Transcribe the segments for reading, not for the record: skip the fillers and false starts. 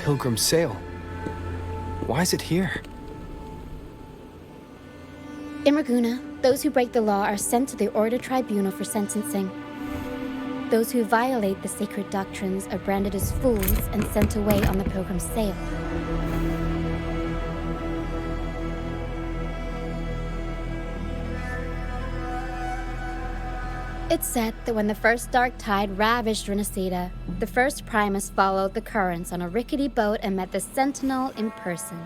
pilgrim sail. Why is it here? In Raguna, those who break the law are sent to the Order Tribunal for sentencing. Those who violate the sacred doctrines are branded as fools and sent away on the pilgrim's sail. It's said that when the first dark tide ravaged Renacida, the first Primus followed the currents on a rickety boat and met the Sentinel in person.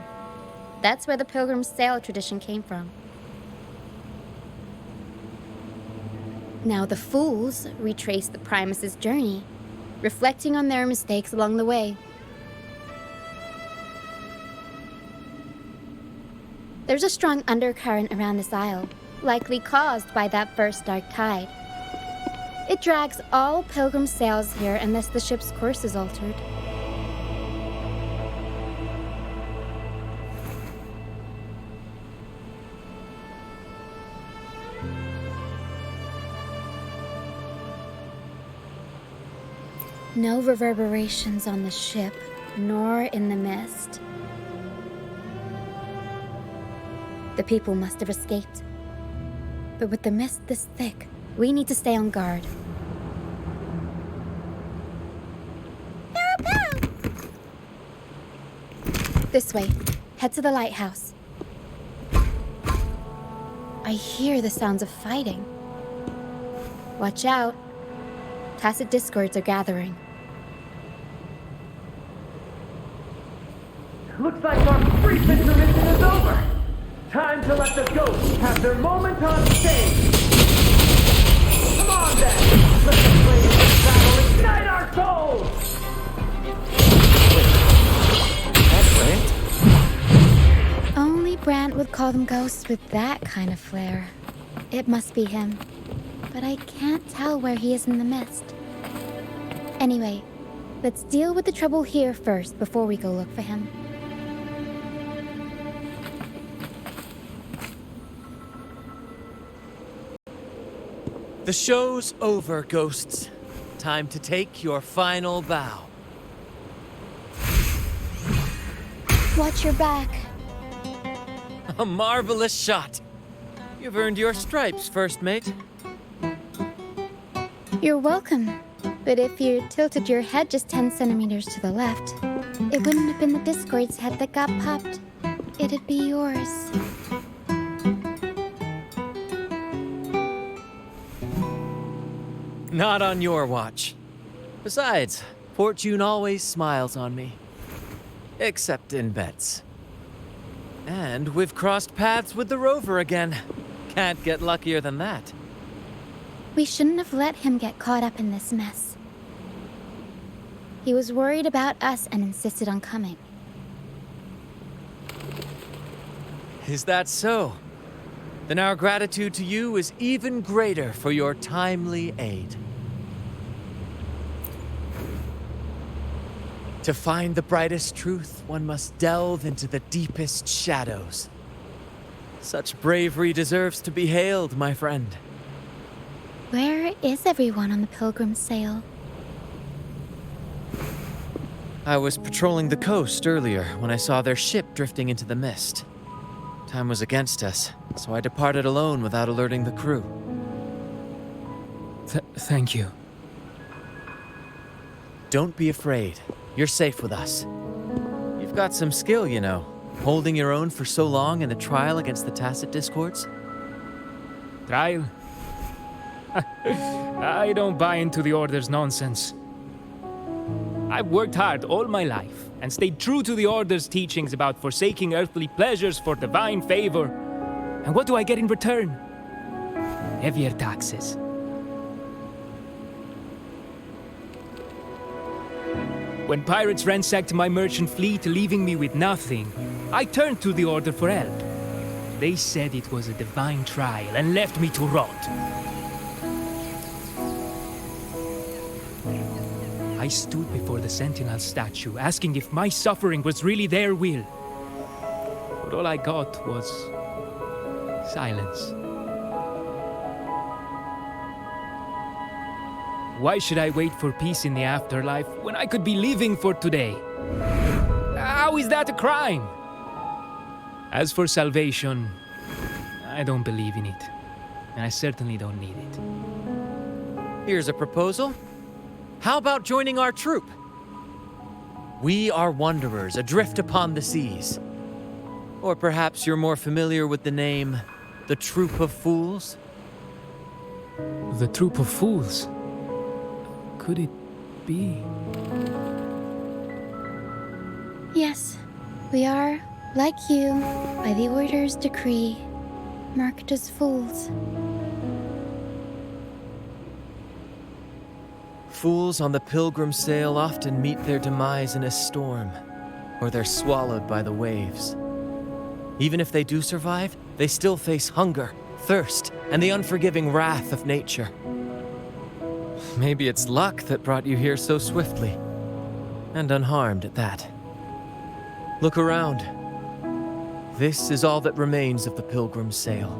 That's where the pilgrim's sail tradition came from. Now the fools retrace the Primus's journey, reflecting on their mistakes along the way. There's a strong undercurrent around this isle, likely caused by that first dark tide. It drags all pilgrim sails here unless the ship's course is altered. No reverberations on the ship, nor in the mist. The people must have escaped. But with the mist this thick, we need to stay on guard. This way. Head to the lighthouse. I hear the sounds of fighting. Watch out. Tacit discords are gathering. Looks like our brief intermission is over. Time to let the ghosts have their moment on stage. Come on then, let the flames of battle ignite our souls! Only Brant would call them ghosts with that kind of flair. It must be him, but I can't tell where he is in the mist. Anyway, let's deal with the trouble here first before we go look for him. The show's over, ghosts. Time to take your final bow. Watch your back. A marvelous shot. You've earned your stripes, first mate. You're welcome. But if you tilted your head just 10 centimeters to the left, it wouldn't have been the Discord's head that got popped. It'd be yours. Not on your watch. Besides, fortune always smiles on me. Except in bets. And we've crossed paths with the rover again. Can't get luckier than that. We shouldn't have let him get caught up in this mess. He was worried about us and insisted on coming. Is that so? Then our gratitude to you is even greater for your timely aid. To find the brightest truth, one must delve into the deepest shadows. Such bravery deserves to be hailed, my friend. Where is everyone on the pilgrim's sail? I was patrolling the coast earlier when I saw their ship drifting into the mist. Time was against us, so I departed alone without alerting the crew. Thank you. Don't be afraid. You're safe with us. You've got some skill, you know, holding your own for so long in a trial against the Tacit Discords. Trial? I don't buy into the Order's nonsense. I've worked hard all my life and stayed true to the Order's teachings about forsaking earthly pleasures for divine favor. And what do I get in return? Heavier taxes. When pirates ransacked my merchant fleet, leaving me with nothing, I turned to the Order for help. They said it was a divine trial and left me to rot. I stood before the Sentinel statue, asking if my suffering was really their will. But all I got was silence. Why should I wait for peace in the afterlife when I could be living for today? How is that a crime? As for salvation, I don't believe in it. And I certainly don't need it. Here's a proposal. How about joining our troop? We are wanderers adrift upon the seas. Or perhaps you're more familiar with the name, the Troop of Fools? The troop of fools. Could it be? Yes, we are, like you, by the Order's decree, marked as fools. Fools on the pilgrim sail often meet their demise in a storm, or they're swallowed by the waves. Even if they do survive, they still face hunger, thirst, and the unforgiving wrath of nature. Maybe it's luck that brought you here so swiftly, and unharmed at that. Look around. This is all that remains of the pilgrim's sail.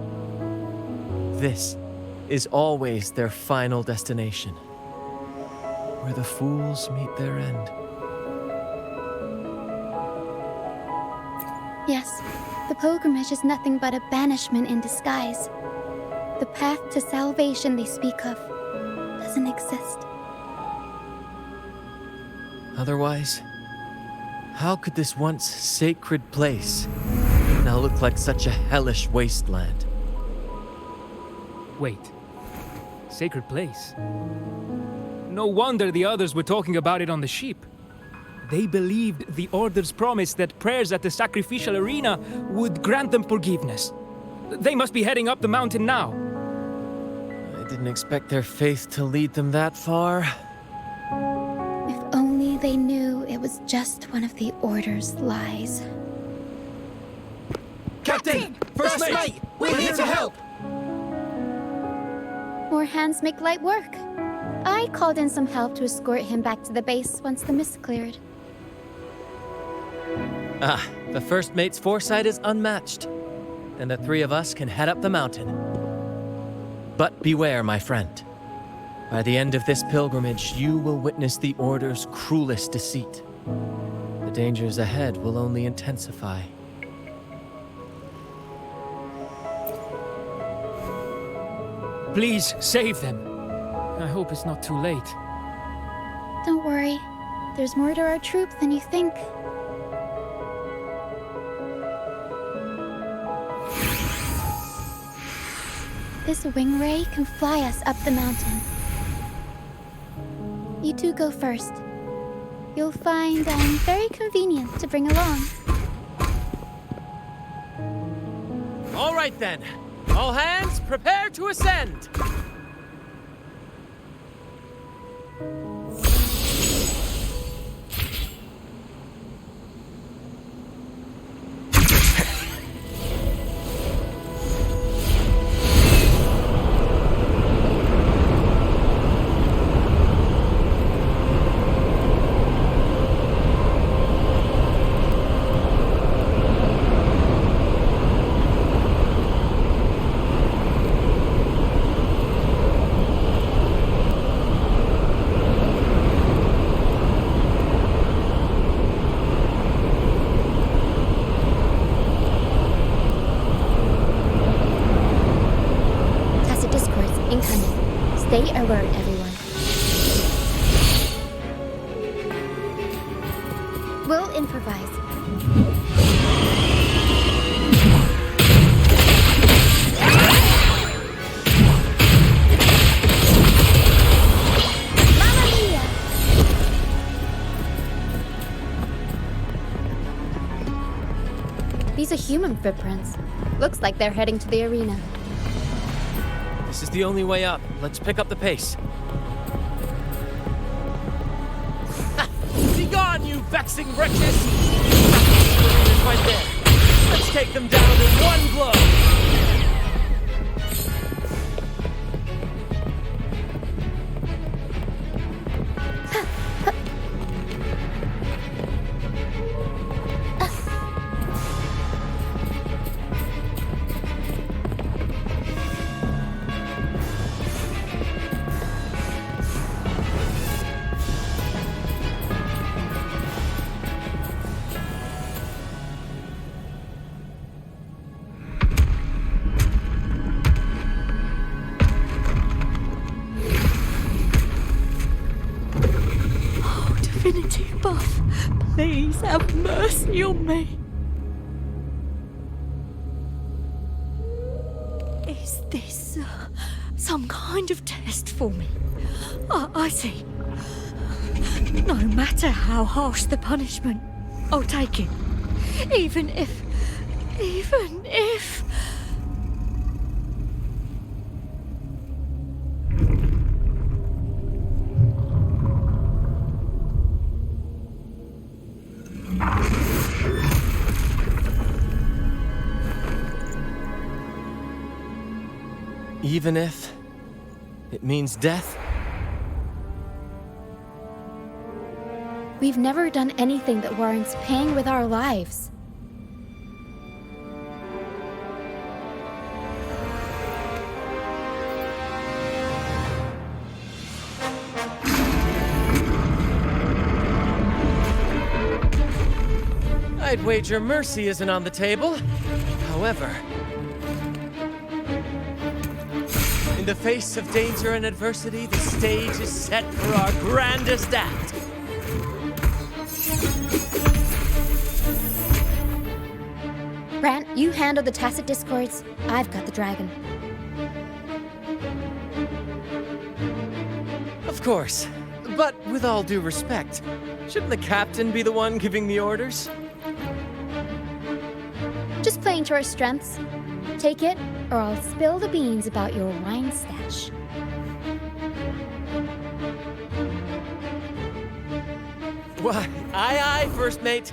This is always their final destination, where the fools meet their end. Yes, the pilgrimage is nothing but a banishment in disguise. The path to salvation they speak of doesn't exist. Otherwise, how could this once sacred place now look like such a hellish wasteland? Wait. Sacred place? No wonder the others were talking about it on the ship. They believed the Order's promise that prayers at the sacrificial arena would grant them forgiveness. They must be heading up the mountain now. I didn't expect their faith to lead them that far. If only they knew it was just one of the Order's lies. Captain! First mate! We're here to help! More hands make light work. I called in some help to escort him back to the base once the mist cleared. Ah, the first mate's foresight is unmatched. Then the three of us can head up the mountain. But beware, my friend. By the end of this pilgrimage, you will witness the Order's cruelest deceit. The dangers ahead will only intensify. Please, save them. I hope it's not too late. Don't worry. There's more to our troop than you think. This wing ray can fly us up the mountain. You two go first. You'll find very convenient to bring along. All right then. All hands, prepare to ascend! Stay alert, everyone. We'll improvise. Mamma mia! These are human footprints. Looks like they're heading to the arena. This is the only way up. Let's pick up the pace. Be gone, you vexing wretches! The right there. Let's take them down in one blow! please have mercy on me. Is this some kind of test for me? I see. No matter how harsh the punishment, I'll take it. Even if... Even if it means death? We've never done anything that warrants paying with our lives. I'd wager mercy isn't on the table. However, in the face of danger and adversity, the stage is set for our grandest act. Brant, you handle the tacit discords. I've got the dragon. Of course. But with all due respect, shouldn't the captain be the one giving the orders? Just playing to our strengths. Take it, or I'll spill the beans about your wine stash. Why, aye, first mate.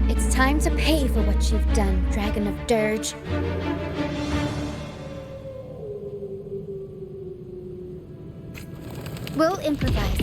It's time to pay for what you've done, Dragon of Dirge. We'll improvise.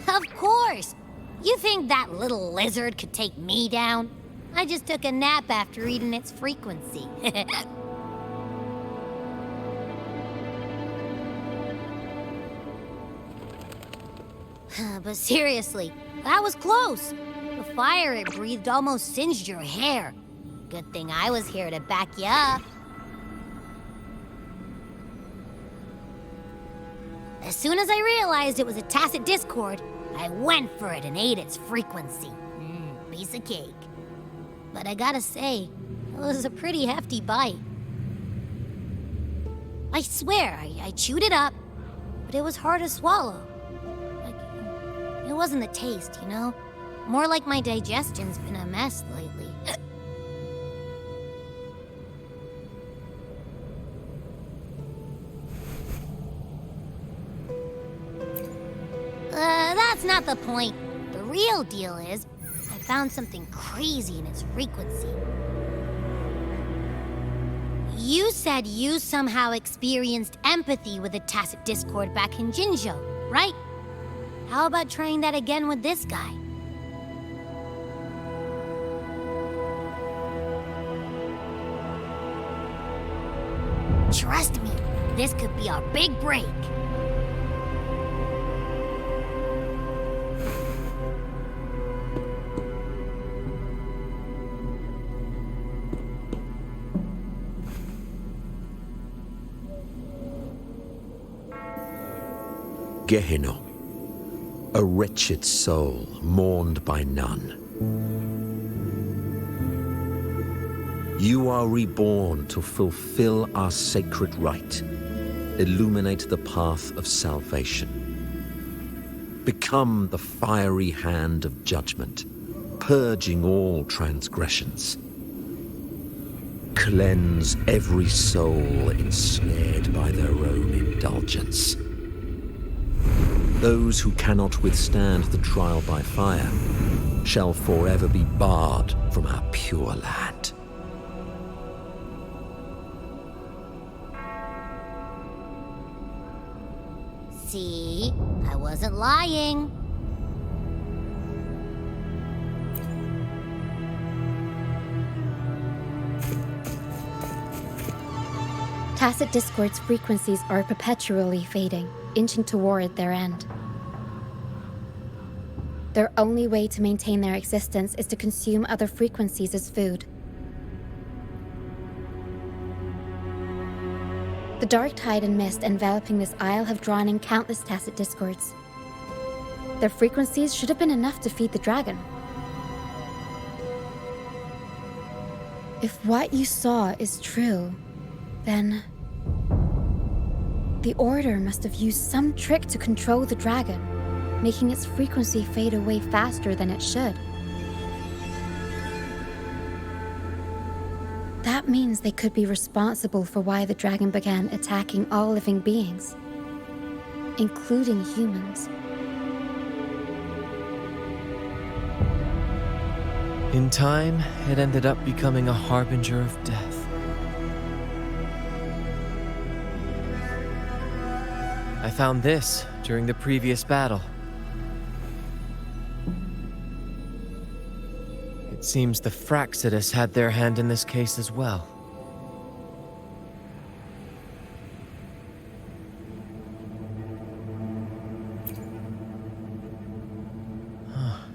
Of course! You think that little lizard could take me down? I just took a nap after eating its frequency. But seriously, that was close. The fire it breathed almost singed your hair. Good thing I was here to back you up. As soon as I realized it was a tacit discord, I went for it and ate its frequency. Piece of cake. But I gotta say, it was a pretty hefty bite. I swear, I chewed it up, but it was hard to swallow. It wasn't the taste, you know? More like my digestion's been a mess lately. That's not the point. The real deal is, I found something crazy in its frequency. You said you somehow experienced empathy with the tacit discord back in Jinzhou, right? How about trying that again with this guy? Trust me, this could be our big break. Gehenna, a wretched soul mourned by none. You are reborn to fulfill our sacred rite, illuminate the path of salvation. Become the fiery hand of judgment, purging all transgressions. Cleanse every soul ensnared by their own indulgence. Those who cannot withstand the trial by fire shall forever be barred from our pure land. See? I wasn't lying. Tacit Discord's frequencies are perpetually fading, inching toward their end. Their only way to maintain their existence is to consume other frequencies as food. The dark tide and mist enveloping this isle have drawn in countless Tacit Discords. Their frequencies should have been enough to feed the dragon. If what you saw is true, then the Order must have used some trick to control the dragon, making its frequency fade away faster than it should. That means they could be responsible for why the dragon began attacking all living beings, including humans. In time, it ended up becoming a harbinger of death. I found this during the previous battle. It seems the Fraxidus had their hand in this case as well.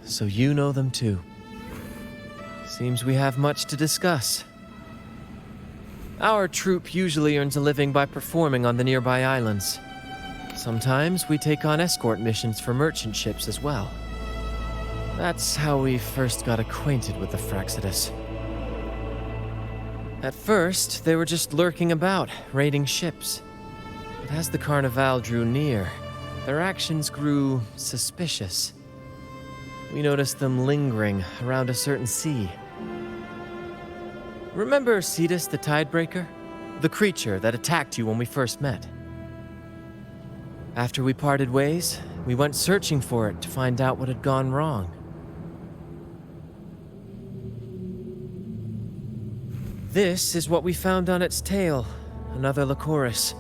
So you know them too. Seems we have much to discuss. Our troop usually earns a living by performing on the nearby islands. Sometimes we take on escort missions for merchant ships as well. That's how we first got acquainted with the Fraxidus. At first, they were just lurking about, raiding ships. But as the Carnival drew near, their actions grew suspicious. We noticed them lingering around a certain sea. Remember Cetus the Tidebreaker? The creature that attacked you when we first met? After we parted ways, we went searching for it to find out what had gone wrong. This is what we found on its tail, another Lycoris.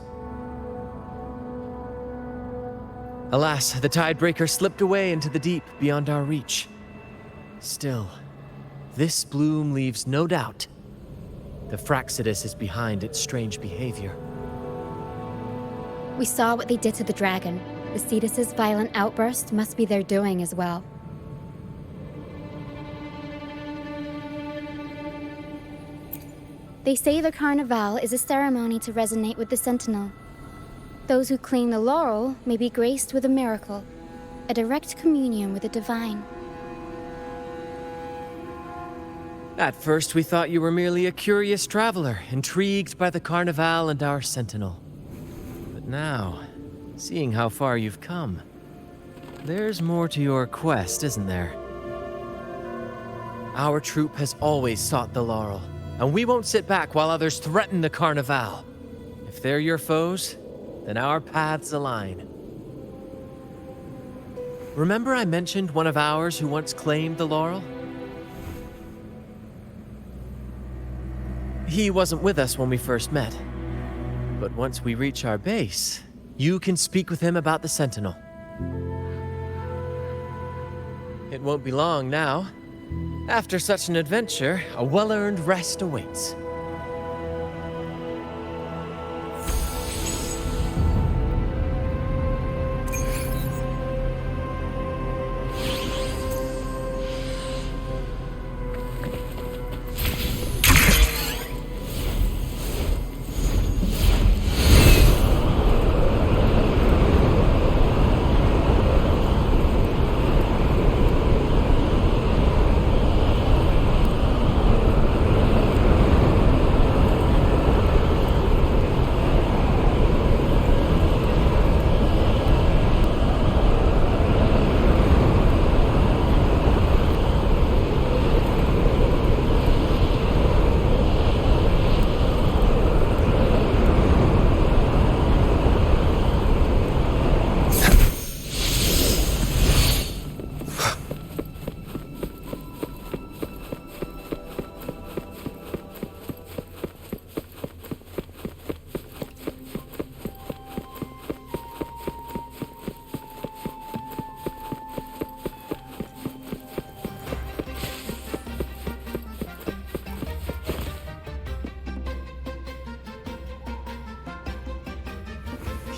Alas, the Tidebreaker slipped away into the deep beyond our reach. Still, this bloom leaves no doubt. The Fraxidus is behind its strange behavior. We saw what they did to the dragon. The Cetus's violent outburst must be their doing as well. They say the Carnival is a ceremony to resonate with the Sentinel. Those who claim the laurel may be graced with a miracle, a direct communion with the divine. At first, we thought you were merely a curious traveler, intrigued by the Carnival and our Sentinel. But now, seeing how far you've come, there's more to your quest, isn't there? Our troop has always sought the laurel, and we won't sit back while others threaten the Carnival. If they're your foes, then our paths align. Remember I mentioned one of ours who once claimed the laurel? He wasn't with us when we first met. But once we reach our base, you can speak with him about the Sentinel. It won't be long now. After such an adventure, a well-earned rest awaits.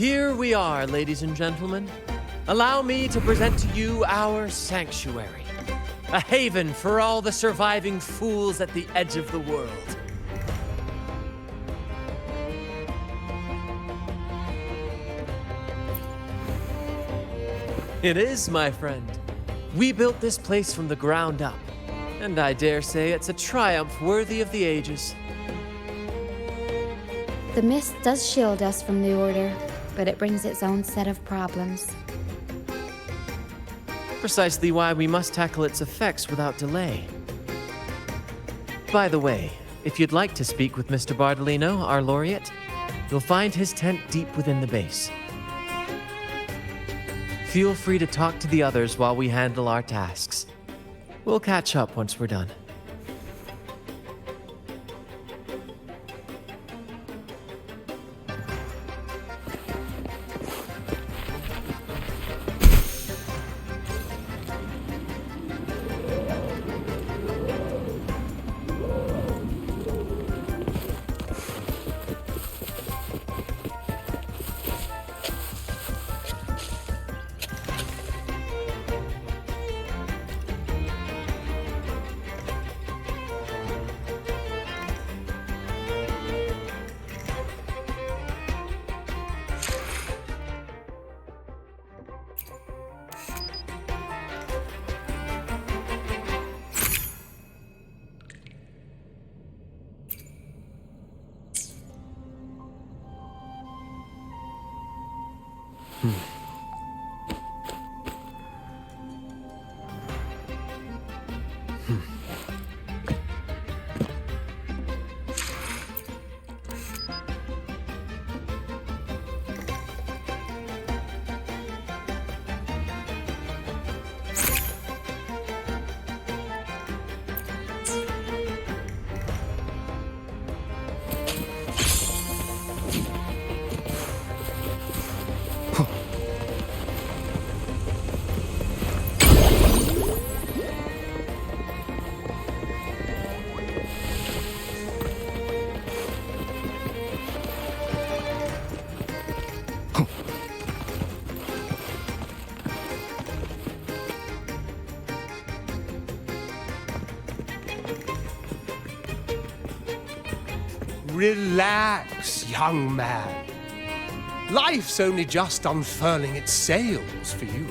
Here we are, ladies and gentlemen. Allow me to present to you our sanctuary, a haven for all the surviving fools at the edge of the world. It is, my friend. We built this place from the ground up, and I dare say it's a triumph worthy of the ages. The mist does shield us from the Order, but it brings its own set of problems. Precisely why we must tackle its effects without delay. By the way, if you'd like to speak with Mr. Bardolino, our laureate, you'll find his tent deep within the base. Feel free to talk to the others while we handle our tasks. We'll catch up once we're done. Relax, young man. Life's only just unfurling its sails for you.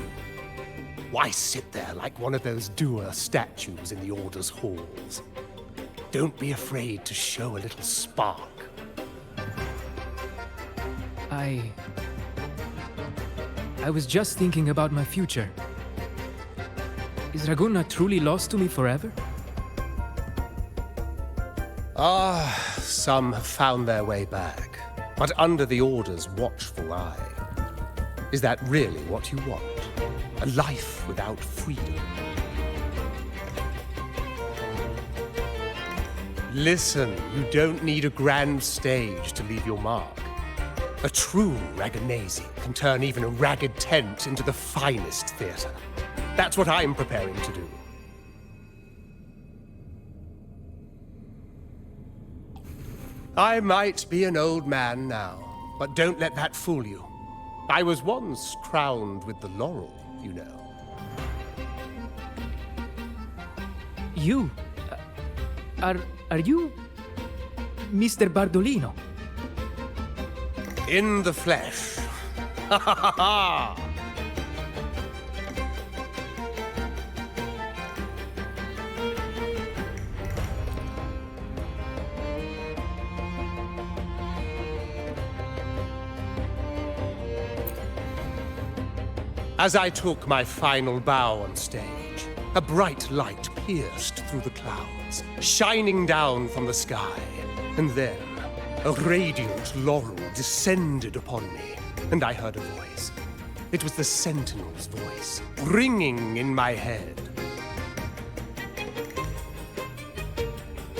Why sit there like one of those dour statues in the Order's halls? Don't be afraid to show a little spark. I was just thinking about my future. Is Raguna truly lost to me forever? Some have found their way back, but under the Order's watchful eye. Is that really what you want? A life without freedom? Listen, you don't need a grand stage to leave your mark. A true Raganazi can turn even a ragged tent into the finest theater. That's what I'm preparing to do. I might be an old man now, but don't let that fool you. I was once crowned with the laurel, you know. You? Are you Mr. Bardolino? In the flesh. Ha ha ha ha! As I took my final bow on stage, a bright light pierced through the clouds, shining down from the sky. And then, a radiant laurel descended upon me, and I heard a voice. It was the Sentinel's voice, ringing in my head.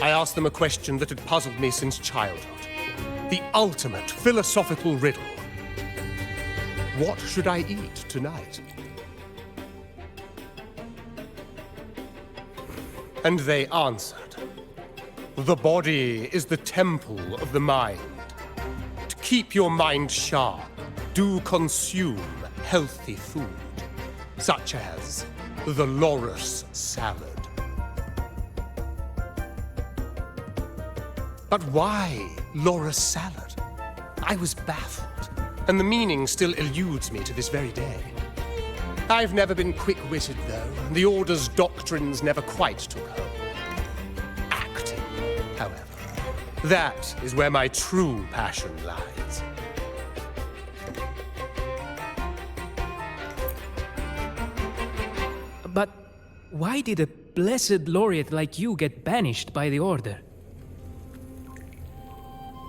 I asked them a question that had puzzled me since childhood. The ultimate philosophical riddle. What should I eat tonight? And they answered, the body is the temple of the mind. To keep your mind sharp, do consume healthy food, such as the loris salad. But why loris salad? I was baffled, and the meaning still eludes me to this very day. I've never been quick-witted, though, and the Order's doctrines never quite took hold. Acting, however, that is where my true passion lies. But why did a blessed laureate like you get banished by the Order?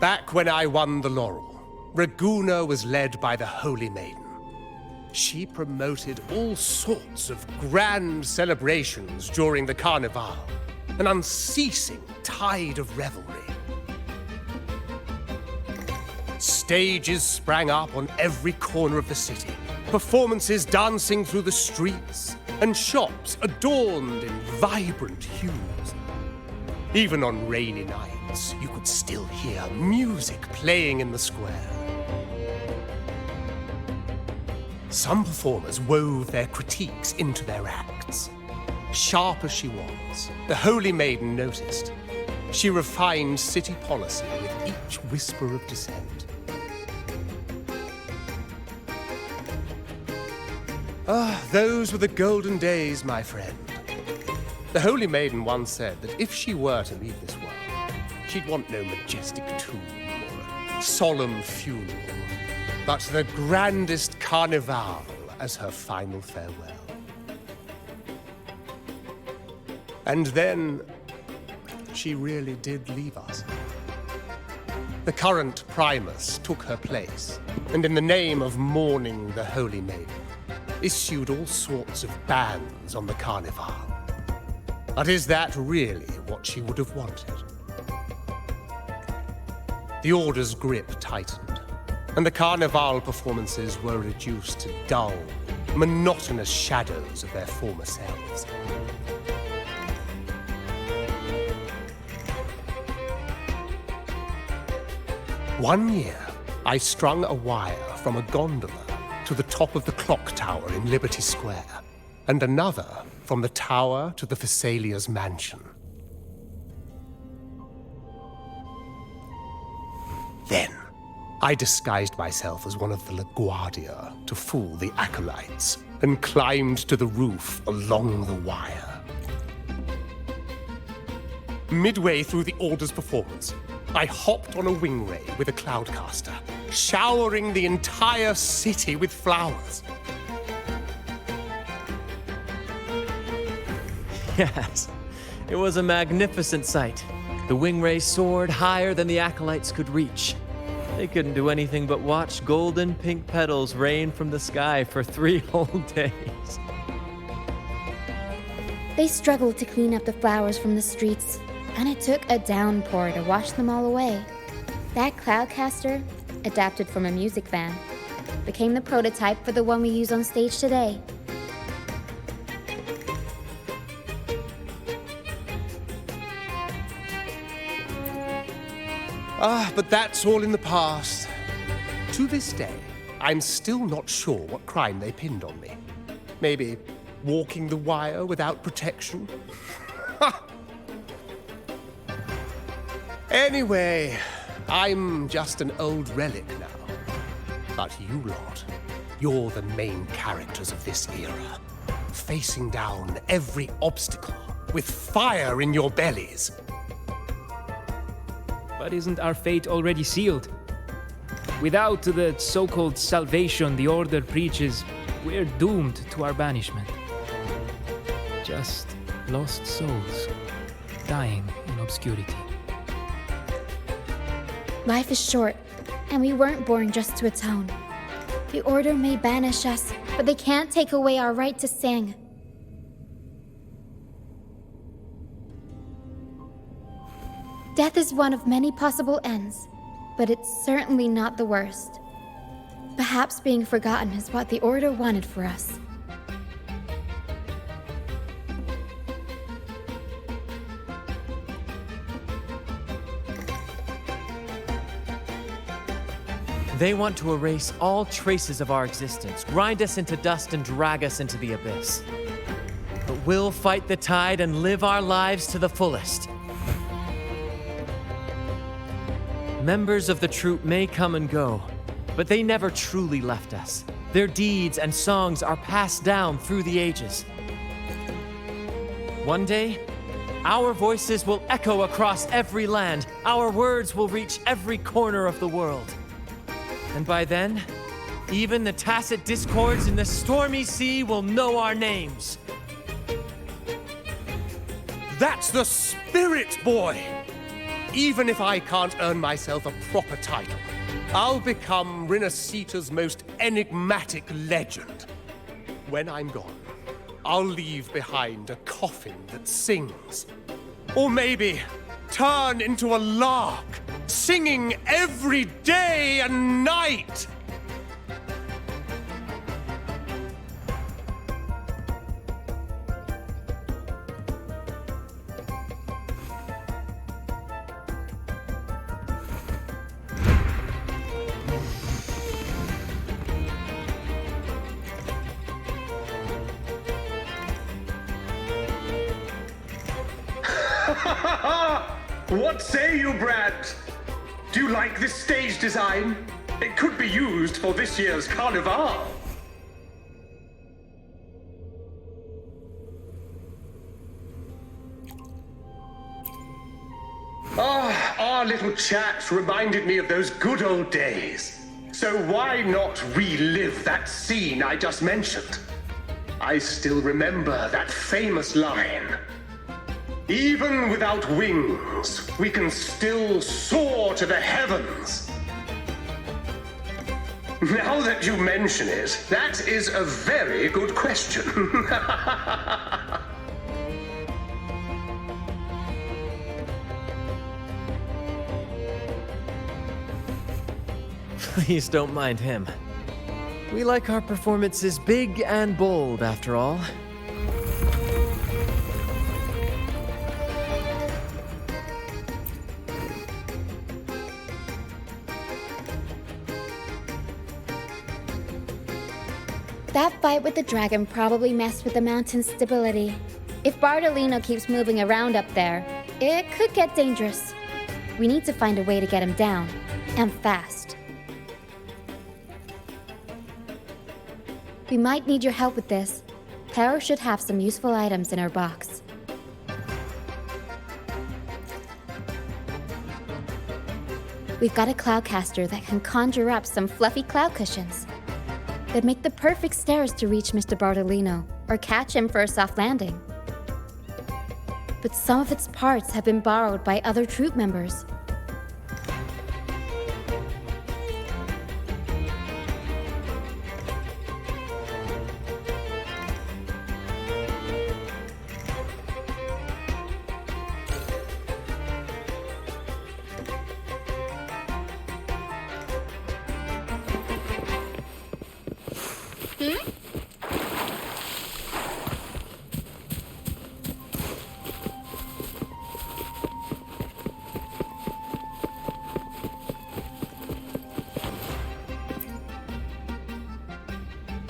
Back when I won the laurel, Raguna was led by the Holy Maiden. She promoted all sorts of grand celebrations during the Carnival, an unceasing tide of revelry. Stages sprang up on every corner of the city, performances dancing through the streets, and shops adorned in vibrant hues. Even on rainy nights, you could still hear music playing in the square. Some performers wove their critiques into their acts. Sharp as she was, the Holy Maiden noticed. She refined city policy with each whisper of dissent. Those were the golden days, my friend. The Holy Maiden once said that if she were to leave this world, she'd want no majestic tomb or a solemn funeral, but the grandest carnival as her final farewell. And then, she really did leave us. The current Primus took her place, and in the name of mourning the Holy Maiden, issued all sorts of bans on the carnival. But is that really what she would have wanted? The Order's grip tightened, and the carnival performances were reduced to dull, monotonous shadows of their former selves. One year, I strung a wire from a gondola to the top of the clock tower in Liberty Square, and another from the tower to the Thessalia's mansion. Then, I disguised myself as one of the LaGuardia to fool the acolytes, and climbed to the roof along the wire. Midway through the Order's performance, I hopped on a wing ray with a cloudcaster, showering the entire city with flowers. Yes, it was a magnificent sight. The wing ray soared higher than the acolytes could reach. They couldn't do anything but watch golden pink petals rain from the sky for 3 whole days. They struggled to clean up the flowers from the streets, and it took a downpour to wash them all away. That cloudcaster, adapted from a music van, became the prototype for the one we use on stage today. But that's all in the past. To this day, I'm still not sure what crime they pinned on me. Maybe walking the wire without protection? Anyway, I'm just an old relic now. But you lot, you're the main characters of this era, facing down every obstacle with fire in your bellies. But isn't our fate already sealed? Without the so-called salvation the Order preaches, we're doomed to our banishment. Just lost souls, dying in obscurity. Life is short, and we weren't born just to atone. The Order may banish us, but they can't take away our right to sing. Death is one of many possible ends, but it's certainly not the worst. Perhaps being forgotten is what the Order wanted for us. They want to erase all traces of our existence, grind us into dust and drag us into the abyss. But we'll fight the tide and live our lives to the fullest. Members of the troupe may come and go, but they never truly left us. Their deeds and songs are passed down through the ages. One day, our voices will echo across every land. Our words will reach every corner of the world. And by then, even the tacit discords in the stormy sea will know our names. That's the spirit, boy! Even if I can't earn myself a proper title, I'll become Rinasita's most enigmatic legend. When I'm gone, I'll leave behind a coffin that sings. Or maybe turn into a lark, singing every day and night. What say you, Brad? Do you like this stage design? It could be used for this year's carnival. Our little chat reminded me of those good old days. So why not relive that scene I just mentioned? I still remember that famous line. Even without wings, we can still soar to the heavens. Now that you mention it, that is a very good question. Please don't mind him. We like our performances big and bold, after all. That fight with the dragon probably messed with the mountain's stability. If Bartolino keeps moving around up there, it could get dangerous. We need to find a way to get him down, and fast. We might need your help with this. Pero should have some useful items in her box. We've got a cloudcaster that can conjure up some fluffy cloud cushions. They'd make the perfect stairs to reach Mr. Bartolino, or catch him for a soft landing. But some of its parts have been borrowed by other troupe members.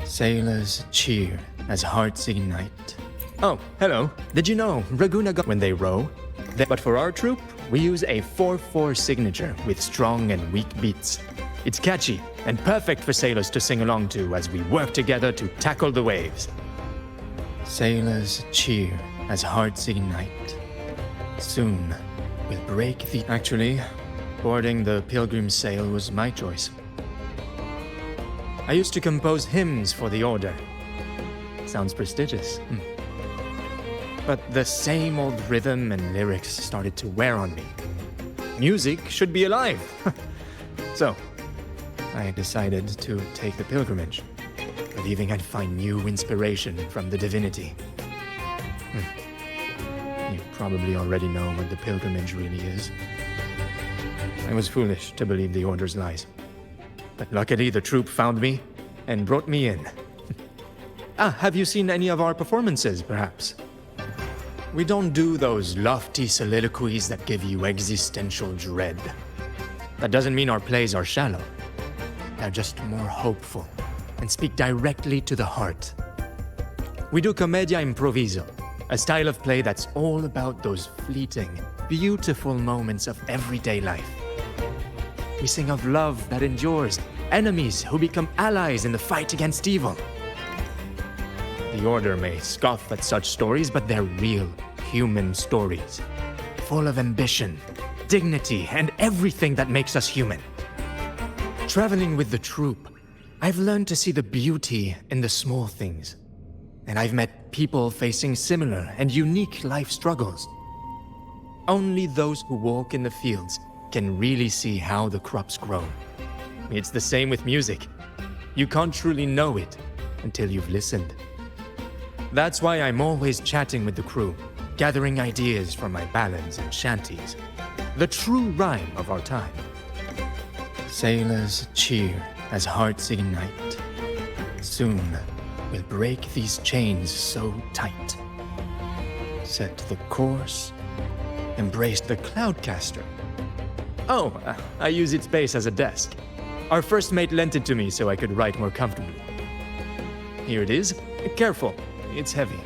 Sailors cheer as hearts ignite. Oh, hello. Did you know Raguna got when they row? But for our troop, we use a 4/4 signature with strong and weak beats. It's catchy and perfect for sailors to sing along to as we work together to tackle the waves. Sailors cheer as hearts ignite. Soon, we'll break the... Actually, boarding the Pilgrim sail was my choice. I used to compose hymns for the order. Sounds prestigious. But the same old rhythm and lyrics started to wear on me. Music should be alive. So, I decided to take the pilgrimage, believing I'd find new inspiration from the divinity. You probably already know what the pilgrimage really is. I was foolish to believe the order's lies. But luckily the troupe found me and brought me in. Have you seen any of our performances, perhaps? We don't do those lofty soliloquies that give you existential dread. That doesn't mean our plays are shallow. They're just more hopeful and speak directly to the heart. We do commedia improviso, a style of play that's all about those fleeting, beautiful moments of everyday life. We sing of love that endures, enemies who become allies in the fight against evil. The Order may scoff at such stories, but they're real, human stories, full of ambition, dignity, and everything that makes us human. Traveling with the troupe, I've learned to see the beauty in the small things, and I've met people facing similar and unique life struggles. Only those who walk in the fields can really see how the crops grow. It's the same with music. You can't truly know it until you've listened. That's why I'm always chatting with the crew, gathering ideas from my ballads and shanties, the true rhyme of our time. Sailors cheer as hearts ignite. Soon we'll break these chains so tight. Set the course, embrace the Cloudcaster. Oh, I use its base as a desk. Our first mate lent it to me so I could write more comfortably. Here it is. Careful, it's heavy.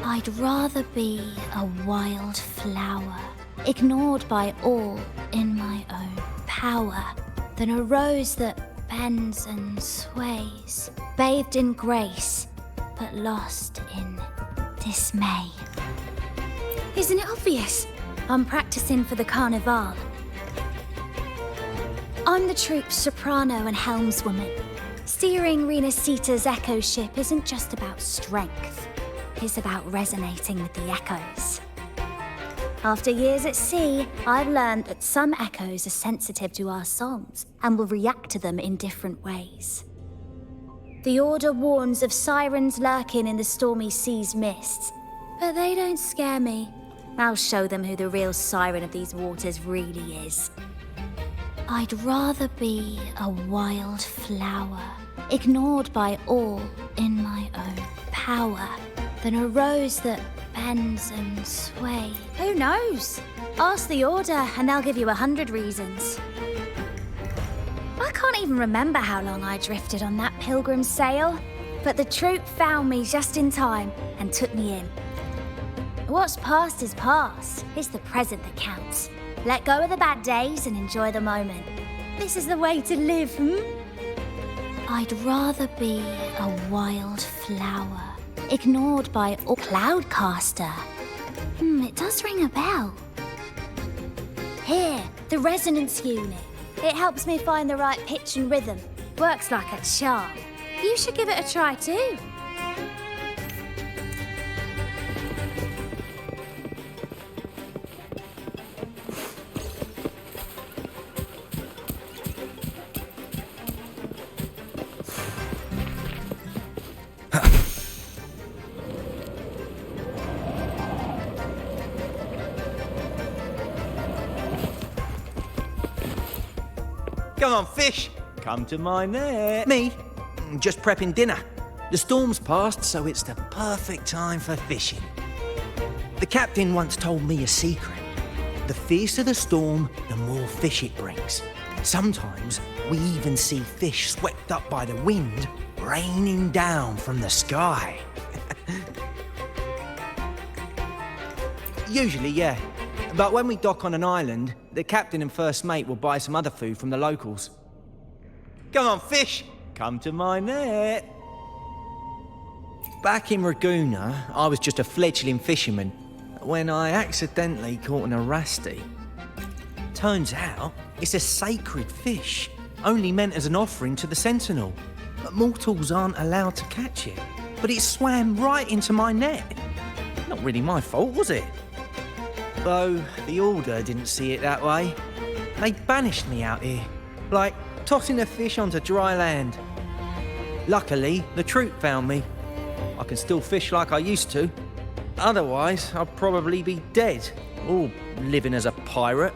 I'd rather be a wild flower, ignored by all in my own power, than a rose that bends and sways, bathed in grace, but lost in dismay. Isn't it obvious? I'm practicing for the carnival. I'm the troupe's soprano and helmswoman. Steering Rena Sita's echo ship isn't just about strength. It's about resonating with the echoes. After years at sea, I've learned that some echoes are sensitive to our songs and will react to them in different ways. The Order warns of sirens lurking in the stormy sea's mists, but they don't scare me. I'll show them who the real siren of these waters really is. I'd rather be a wild flower, ignored by all in my own power, than a rose that bends and sways. Who knows? Ask the Order and they'll give you 100 reasons. I can't even remember how long I drifted on that pilgrim's sail, but the troupe found me just in time and took me in. What's past is past. It's the present that counts. Let go of the bad days and enjoy the moment. This is the way to live, I'd rather be a wild flower, ignored by all. Cloudcaster. It does ring a bell. Here, the resonance unit. It helps me find the right pitch and rhythm. Works like a charm. You should give it a try too. Come on, fish. Come to my net. Me? Just prepping dinner. The storm's passed, so it's the perfect time for fishing. The captain once told me a secret. The fiercer the storm, the more fish it brings. Sometimes we even see fish swept up by the wind, raining down from the sky. Usually, yeah. But when we dock on an island, the captain and first mate will buy some other food from the locals. Come on, fish! Come to my net! Back in Raguna, I was just a fledgling fisherman when I accidentally caught an Arasti. Turns out, it's a sacred fish, only meant as an offering to the Sentinel. But mortals aren't allowed to catch it. But it swam right into my net. Not really my fault, was it? Though the Order didn't see it that way. They banished me out here, like tossing a fish onto dry land. Luckily, the troop found me. I can still fish like I used to. Otherwise, I'd probably be dead, or living as a pirate.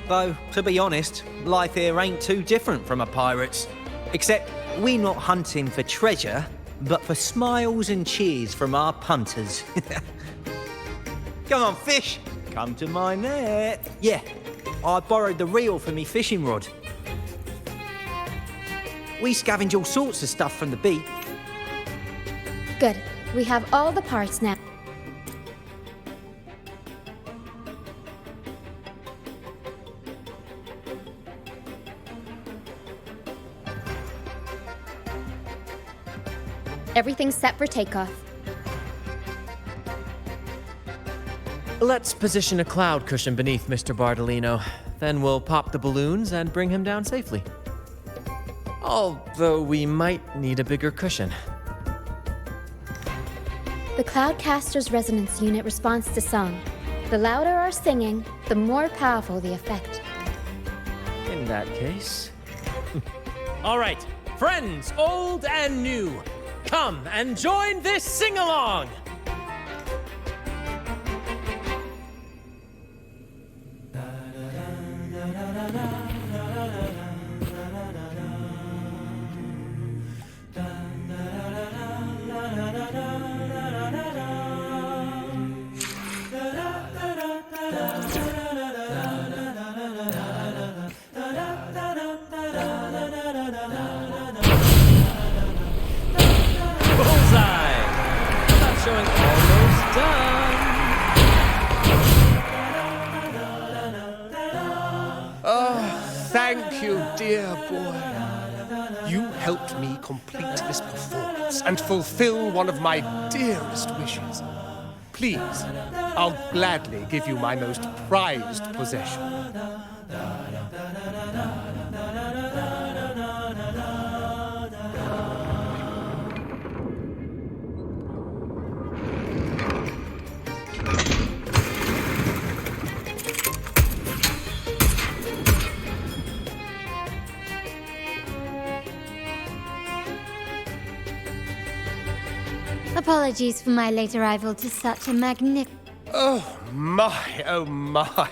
Though, to be honest, life here ain't too different from a pirate's. Except, we're not hunting for treasure, but for smiles and cheers from our punters. Come on, fish! Come to my net. Yeah, I borrowed the reel for me fishing rod. We scavenge all sorts of stuff from the beach. Good. We have all the parts now. Everything's set for takeoff. Let's position a cloud cushion beneath Mr. Bardolino. Then we'll pop the balloons and bring him down safely. Although we might need a bigger cushion. The Cloudcaster's resonance unit responds to song. The louder our singing, the more powerful the effect. In that case... All right, friends, old and new, come and join this sing-along! Showing almost done. Oh, thank you, dear boy. You helped me complete this performance and fulfill one of my dearest wishes. Please, I'll gladly give you my most prized possession. Apologies for my late arrival to such a magnificent... Oh my, oh my.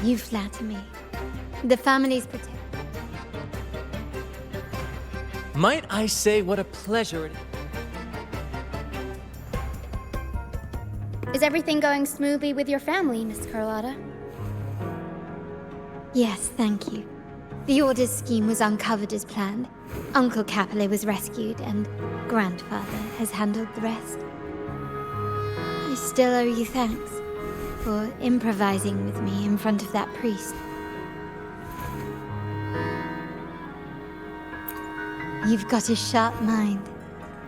You flatter me. The family's protect... Might I say what a pleasure it is. Is everything going smoothly with your family, Miss Carlotta? Yes, thank you. The Order's scheme was uncovered as planned. Uncle Capilet was rescued, and Grandfather has handled the rest. I still owe you thanks for improvising with me in front of that priest. You've got a sharp mind.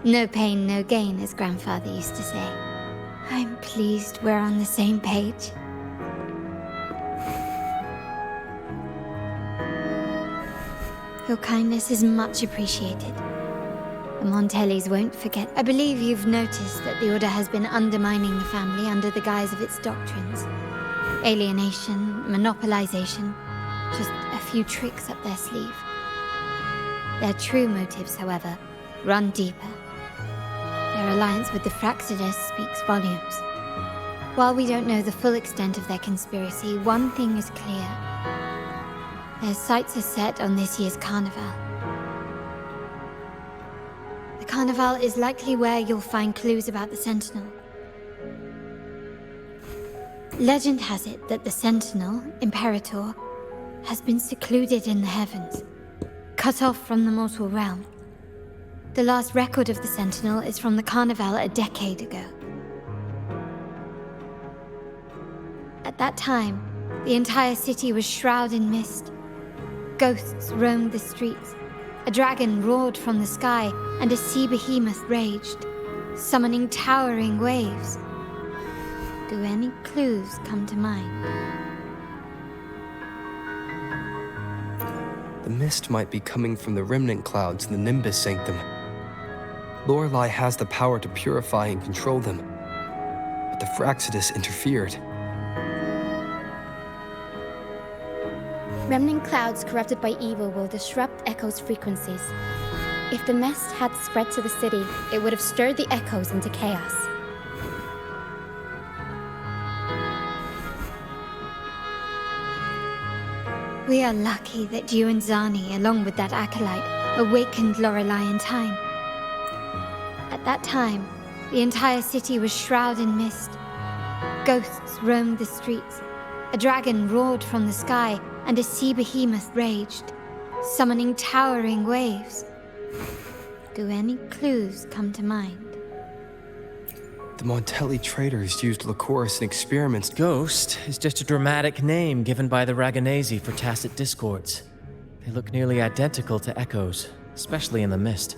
No pain, no gain, as Grandfather used to say. I'm pleased we're on the same page. Your kindness is much appreciated. The Montellis won't forget. I believe you've noticed that the Order has been undermining the family under the guise of its doctrines. Alienation, monopolization, just a few tricks up their sleeve. Their true motives, however, run deeper. Their alliance with the Fraxidus speaks volumes. While we don't know the full extent of their conspiracy, one thing is clear. Their sights are set on this year's carnival. The carnival is likely where you'll find clues about the Sentinel. Legend has it that the Sentinel, Imperator, has been secluded in the heavens, cut off from the mortal realm. The last record of the Sentinel is from the carnival a decade ago. At that time, the entire city was shrouded in mist. Ghosts roamed the streets, a dragon roared from the sky, and a sea behemoth raged, summoning towering waves. Do any clues come to mind? The mist might be coming from the remnant clouds in the Nimbus Sanctum. Lorelei has the power to purify and control them. but the Fraxidus interfered. Remnant clouds corrupted by evil will disrupt Echo's frequencies. If the mist had spread to the city, it would have stirred the Echoes into chaos. We are lucky that you and Zani, along with that acolyte, awakened Lorelei in time. At that time, the entire city was shrouded in mist. Ghosts roamed the streets. A dragon roared from the sky, and a sea behemoth raged, summoning towering waves. Do any clues come to mind? The Montelli traders used Lycoris in experiments. Ghost is just a dramatic name given by the Raganesi for tacit discords. They look nearly identical to echoes, especially in the mist.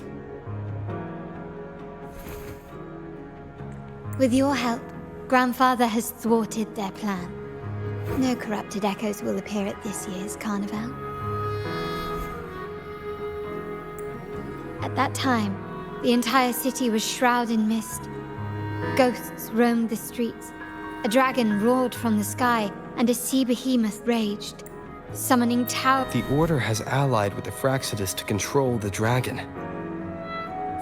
With your help, Grandfather has thwarted their plan. No corrupted echoes will appear at this year's carnival. At that time, the entire city was shrouded in mist. Ghosts roamed the streets. A dragon roared from the sky, and a sea behemoth raged, summoning tower. The Order has allied with the Fraxidus to control the dragon.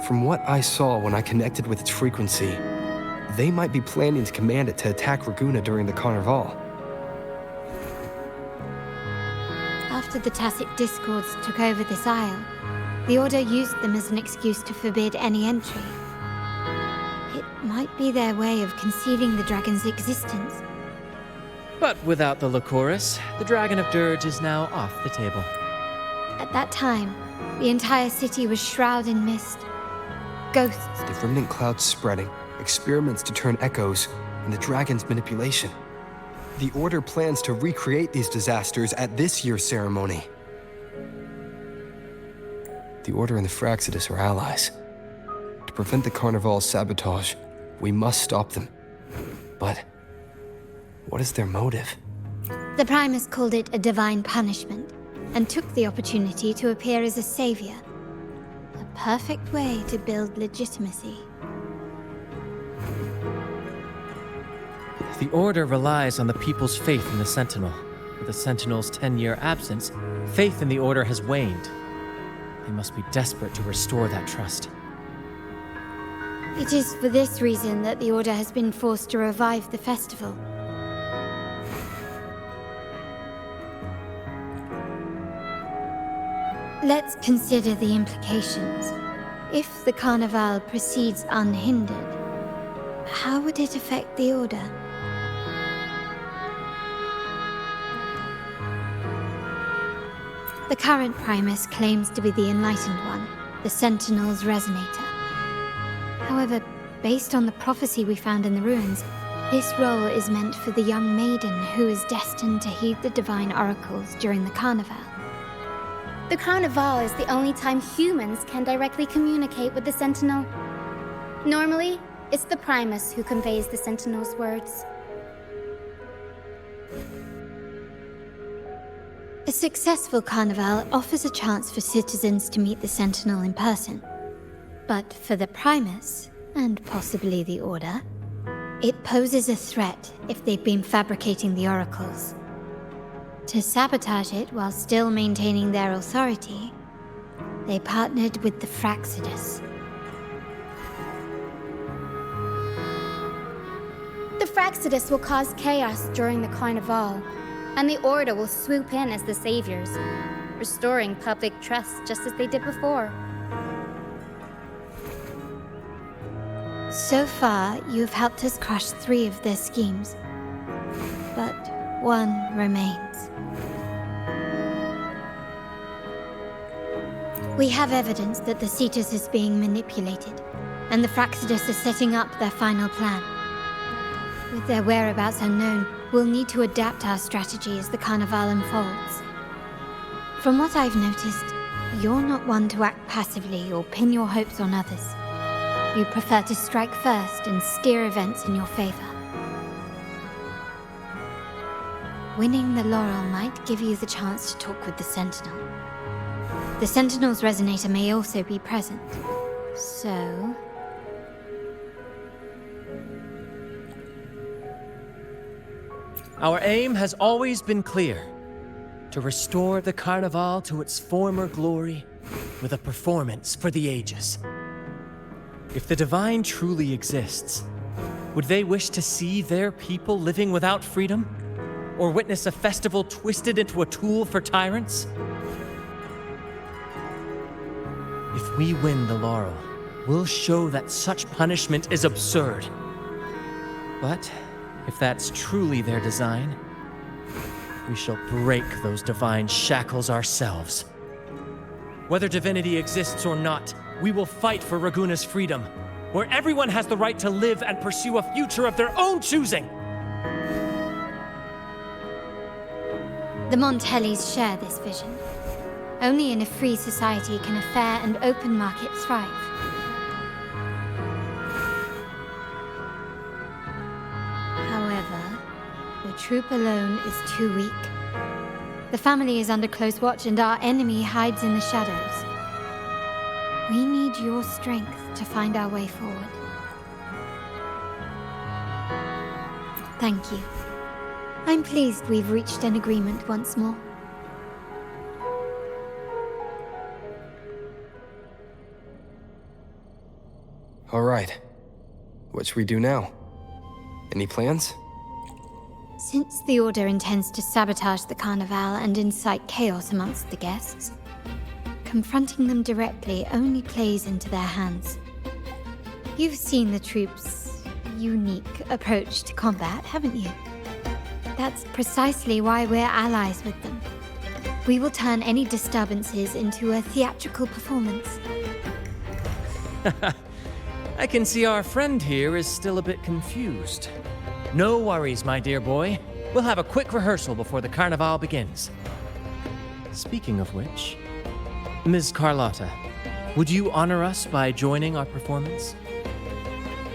From what I saw when I connected with its frequency, they might be planning to command it to attack Raguna during the Carnival. After the tacit discords took over this isle, the Order used them as an excuse to forbid any entry. It might be their way of concealing the dragon's existence. But without the Lycoris, the Dragon of Dirge is now off the table. At that time, the entire city was shrouded in mist. Ghosts. The remnant clouds spreading, experiments to turn echoes, and the dragon's manipulation. The Order plans to recreate these disasters at this year's ceremony. The Order and the Fraxidus are allies. To prevent the Carnival's sabotage, we must stop them. But what is their motive? The Primus called it a divine punishment, and took the opportunity to appear as a savior. A perfect way to build legitimacy. The Order relies on the people's faith in the Sentinel. With the Sentinel's 10-year absence, faith in the Order has waned. They must be desperate to restore that trust. It is for this reason that the Order has been forced to revive the festival. Let's consider the implications. If the Carnival proceeds unhindered, how would it affect the Order? The current Primus claims to be the Enlightened One, the Sentinel's Resonator. However, based on the prophecy we found in the ruins, this role is meant for the young maiden who is destined to heed the divine oracles during the Carnival. The Carnival is the only time humans can directly communicate with the Sentinel. Normally, it's the Primus who conveys the Sentinel's words. A successful Carnival offers a chance for citizens to meet the Sentinel in person. But for the Primus, and possibly the Order, it poses a threat if they've been fabricating the oracles. To sabotage it while still maintaining their authority, they partnered with the Fraxidus. The Fraxidus will cause chaos during the Carnival, and the Order will swoop in as the saviors, restoring public trust just as they did before. So far, you've helped us crush 3 of their schemes, but one remains. We have evidence that the Cetus is being manipulated, and the Fraxidus are setting up their final plan. With their whereabouts unknown, we'll need to adapt our strategy as the Carnival unfolds. From what I've noticed, you're not one to act passively or pin your hopes on others. You prefer to strike first and steer events in your favor. Winning the laurel might give you the chance to talk with the Sentinel. The Sentinel's Resonator may also be present, so... Our aim has always been clear: to restore the Carnival to its former glory with a performance for the ages. If the Divine truly exists, would they wish to see their people living without freedom? Or witness a festival twisted into a tool for tyrants? If we win the laurel, we'll show that such punishment is absurd. But if that's truly their design, we shall break those divine shackles ourselves. Whether divinity exists or not, we will fight for Raguna's freedom, where everyone has the right to live and pursue a future of their own choosing. The Montellis share this vision. Only in a free society can a fair and open market thrive. However, the troop alone is too weak. The family is under close watch and our enemy hides in the shadows. We need your strength to find our way forward. Thank you. I'm pleased we've reached an agreement once more. All right. What should we do now? Any plans? Since the Order intends to sabotage the Carnival and incite chaos amongst the guests, confronting them directly only plays into their hands. You've seen the troops' unique approach to combat, haven't you? That's precisely why we're allies with them. We will turn any disturbances into a theatrical performance. I can see our friend here is still a bit confused. No worries, my dear boy. We'll have a quick rehearsal before the Carnival begins. Speaking of which, Ms. Carlotta, would you honor us by joining our performance?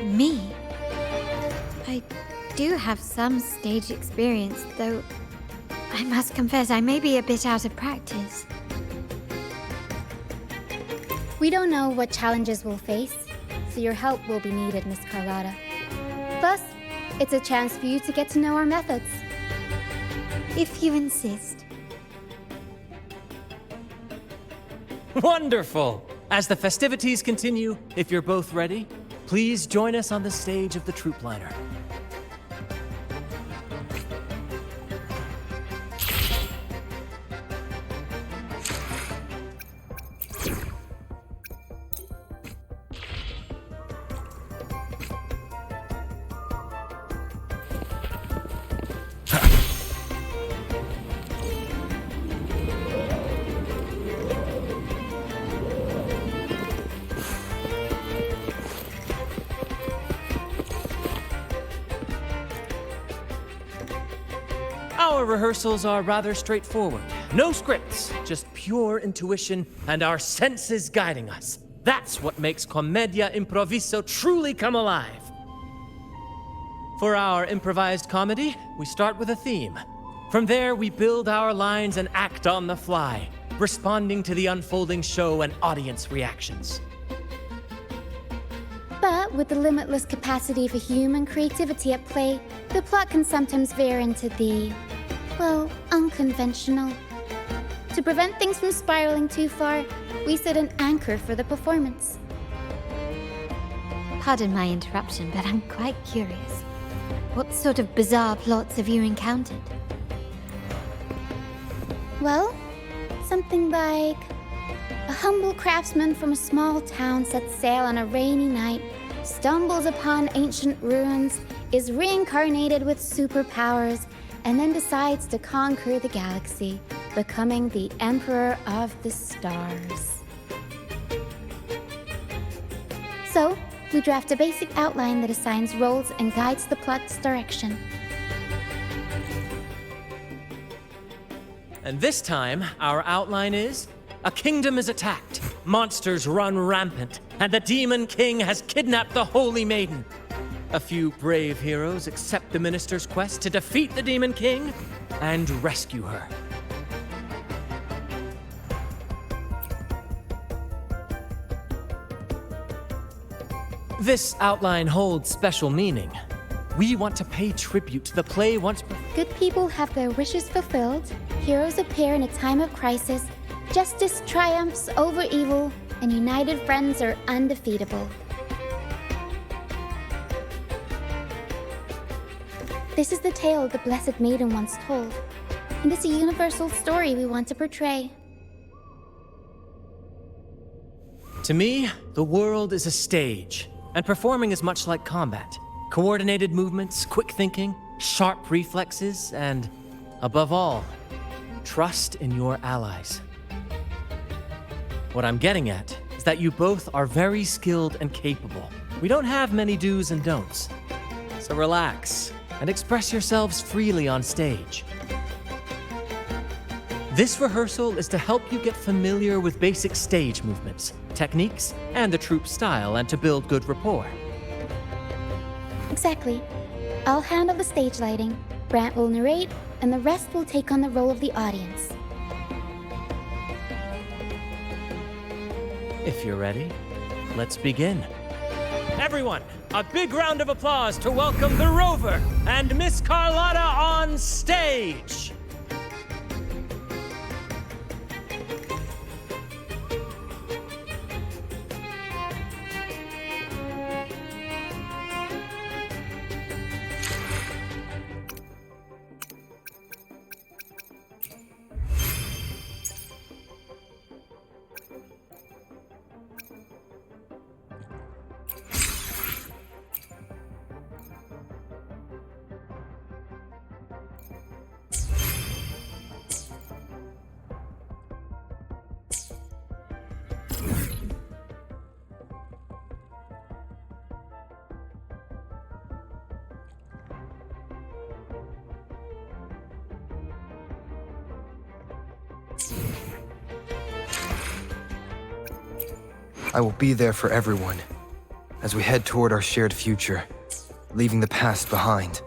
Me? I do have some stage experience, though I must confess I may be a bit out of practice. We don't know what challenges we'll face, so your help will be needed, Miss Carlotta. Plus, it's a chance for you to get to know our methods. If you insist. Wonderful! As the festivities continue, if you're both ready, please join us on the stage of the troop liner. Our rehearsals are rather straightforward. No scripts, just pure intuition and our senses guiding us. That's what makes Commedia Improviso truly come alive. For our improvised comedy, we start with a theme. From there, we build our lines and act on the fly, responding to the unfolding show and audience reactions. But with the limitless capacity for human creativity at play, the plot can sometimes veer into the, well, unconventional. To prevent things from spiraling too far, we set an anchor for the performance. Pardon my interruption, but I'm quite curious. What sort of bizarre plots have you encountered? Well, something like a humble craftsman from a small town sets sail on a rainy night, stumbles upon ancient ruins, is reincarnated with superpowers, and then decides to conquer the galaxy, becoming the Emperor of the Stars. So, we draft a basic outline that assigns roles and guides the plot's direction. And this time, our outline is: a kingdom is attacked, monsters run rampant, and the Demon King has kidnapped the Holy Maiden. A few brave heroes accept the minister's quest to defeat the Demon King and rescue her. This outline holds special meaning. We want to pay tribute to the play once. Good people have their wishes fulfilled, heroes appear in a time of crisis, justice triumphs over evil, and united friends are undefeatable. This is the tale the Blessed Maiden once told, and it's a universal story we want to portray. To me, the world is a stage, and performing is much like combat. Coordinated movements, quick thinking, sharp reflexes, and, above all, trust in your allies. What I'm getting at is that you both are very skilled and capable. We don't have many do's and don'ts. So relax and express yourselves freely on stage. This rehearsal is to help you get familiar with basic stage movements, techniques, and the troupe style, and to build good rapport. Exactly. I'll handle the stage lighting, Brant will narrate, and the rest will take on the role of the audience. If you're ready, let's begin. Everyone, a big round of applause to welcome the Rover and Miss Carlotta on stage! I will be there for everyone as we head toward our shared future, leaving the past behind.